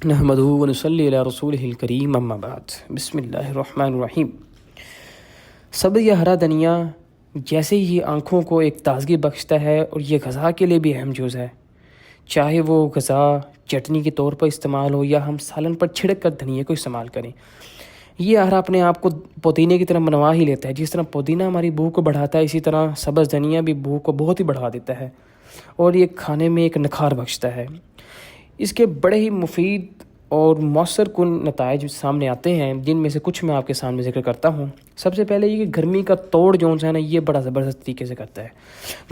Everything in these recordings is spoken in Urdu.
نحمدہ ونصلی علی رسولہ الکریم اما بعد بسم اللہ الرحمن الرحیم۔ سبز یا ہرا دھنیا جیسے ہی آنکھوں کو ایک تازگی بخشتا ہے اور یہ غذا کے لیے بھی اہم جز ہے، چاہے وہ غذا چٹنی کے طور پر استعمال ہو یا ہم سالن پر چھڑک کر دھنیا کو استعمال کریں۔ یہ ہرا اپنے آپ کو پودینے کی طرح منوا ہی لیتا ہے۔ جس طرح پودینہ ہماری بھوک کو بڑھاتا ہے، اسی طرح سبز دھنیا بھی بھوک کو بہت ہی بڑھا دیتا ہے اور یہ کھانے میں ایک نکھار بخشتا ہے۔ اس کے بڑے ہی مفید اور مؤثر کن نتائج سامنے آتے ہیں، جن میں سے کچھ میں آپ کے سامنے ذکر کرتا ہوں۔ سب سے پہلے یہ کہ گرمی کا توڑ جو ہے نا، یہ بڑا زبردست طریقے سے کرتا ہے۔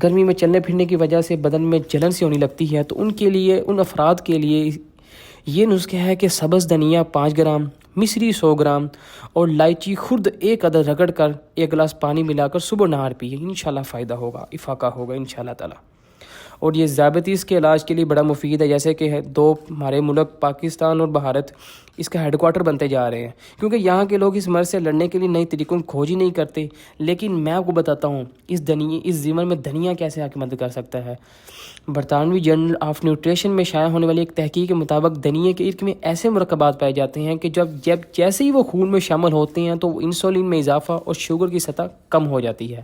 گرمی میں چلنے پھرنے کی وجہ سے بدن میں جلن سی ہونے لگتی ہے، تو ان افراد کے لیے یہ نسخہ ہے کہ سبز دھنیا 5 گرام، مصری 100 گرام اور الائچی خرد 1 عدد رگڑ کر 1 گلاس پانی ملا کر صبح نہار پیے، انشاءاللہ فائدہ ہوگا، افاقہ ہوگا انشاءاللہ تعالی۔ اور یہ ذیابیطس کے علاج کے لیے بڑا مفید ہے، جیسے کہ دو ہمارے ملک پاکستان اور بھارت اس کا ہیڈ کوارٹر بنتے جا رہے ہیں، کیونکہ یہاں کے لوگ اس مرض سے لڑنے کے لیے نئے طریقوں کی کھوج ہی نہیں کرتے۔ لیکن میں آپ کو بتاتا ہوں اس ضمن میں دھنیا کیسے آپ کی مدد کر سکتا ہے۔ برطانوی جرنل آف نیوٹریشن میں شائع ہونے والی ایک تحقیق کے مطابق دھنیا کے ارک میں ایسے مرکبات پائے جاتے ہیں کہ جب جیسے ہی وہ خون میں شامل ہوتے ہیں تو انسولین میں اضافہ اور شوگر کی سطح کم ہو جاتی ہے۔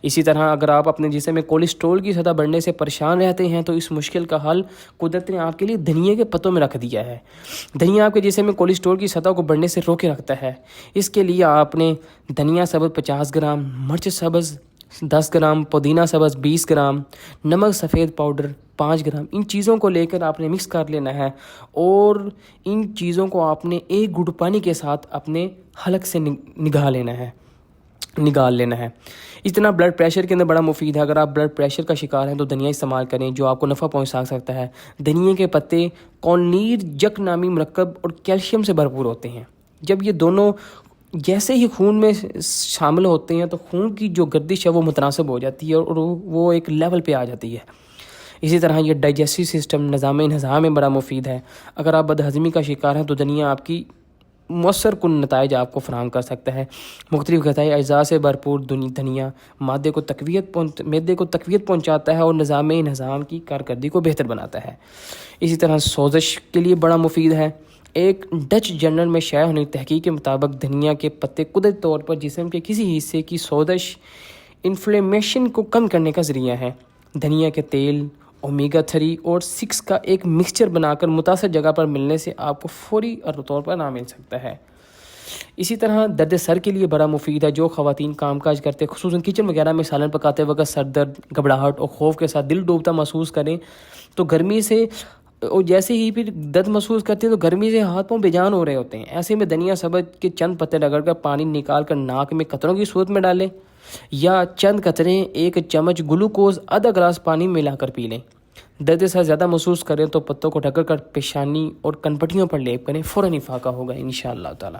اسی طرح اگر آپ اپنے جسم میں کولیسٹرول کی سطح بڑھنے سے پریشان رہتے ہیں تو اس مشکل کا حل قدرت نے آپ کے لیے دھنیا کے پتوں میں رکھ دیا ہے۔ دھنیا آپ کے جسم میں کولیسٹرول کی سطح کو بڑھنے سے روکے رکھتا ہے۔ اس کے لیے آپ نے دھنیا سبز 50 گرام، مرچ سبز 10 گرام، پودینہ سبز 20 گرام، نمک سفید پاؤڈر 5 گرام، ان چیزوں کو لے کر آپ نے مکس کر لینا ہے اور ان چیزوں کو آپ نے 1 گھٹ پانی کے ساتھ اپنے حلق سے نگال لینا ہے۔ اس طرح بلڈ پریشر کے اندر بڑا مفید ہے۔ اگر آپ بلڈ پریشر کا شکار ہیں تو دھنیا استعمال کریں، جو آپ کو نفع پہنچا سکتا ہے۔ دھنیا کے پتے کولنیر جک نامی مرکب اور کیلشیم سے بھرپور ہوتے ہیں۔ جب یہ دونوں جیسے ہی خون میں شامل ہوتے ہیں تو خون کی جو گردش ہے وہ متناسب ہو جاتی ہے اور وہ ایک لیول پہ آ جاتی ہے۔ اسی طرح یہ ڈائجسٹو سسٹم نظام میں بڑا مفید ہے۔ اگر آپ بدہضمی کا شکار ہیں تو دھنیا آپ کی مؤثر کن نتائج آپ کو فراہم کر سکتا ہے۔ مختلف غذائی اجزاء سے بھرپور دھنیا معدے کو تقویت پہنچاتا ہے اور نظام کی کارکردگی کو بہتر بناتا ہے۔ اسی طرح سوزش کے لیے بڑا مفید ہے۔ ایک ڈچ جرنل میں شائع ہونے کی تحقیق کے مطابق دھنیا کے پتے قدرتی طور پر جسم کے کسی حصے کی سوزش انفلیمیشن کو کم کرنے کا ذریعہ ہے۔ دھنیا کے تیل اومیگا 3 اور 6 کا ایک مکسچر بنا کر متاثر جگہ پر ملنے سے آپ کو فوری طور پر آرام مل سکتا ہے۔ اسی طرح درد سر کے لیے بڑا مفید ہے۔ جو خواتین کام کاج کرتے خصوصاً کچن وغیرہ میں سالن پکاتے وقت سر درد، گھبراہٹ اور خوف کے ساتھ دل ڈوبتا محسوس کریں تو گرمی سے اور جیسے ہی پھر درد محسوس کرتے ہیں تو گرمی سے ہاتھ پاؤں بے جان ہو رہے ہوتے ہیں، ایسے میں دھنیا سبز کے چند پتے رگڑ کر پانی نکال کر ناک میں قطروں کی صورت میں ڈالیں یا چند قطرے 1 چمچ گلوکوز آدھا گلاس پانی میں ملا کر پی لیں۔ درد سے زیادہ محسوس کریں تو پتوں کو ڈھک کر پیشانی اور کنپٹیوں پر لیپ کریں، فوراً افاقہ ہوگا انشاءاللہ تعالی۔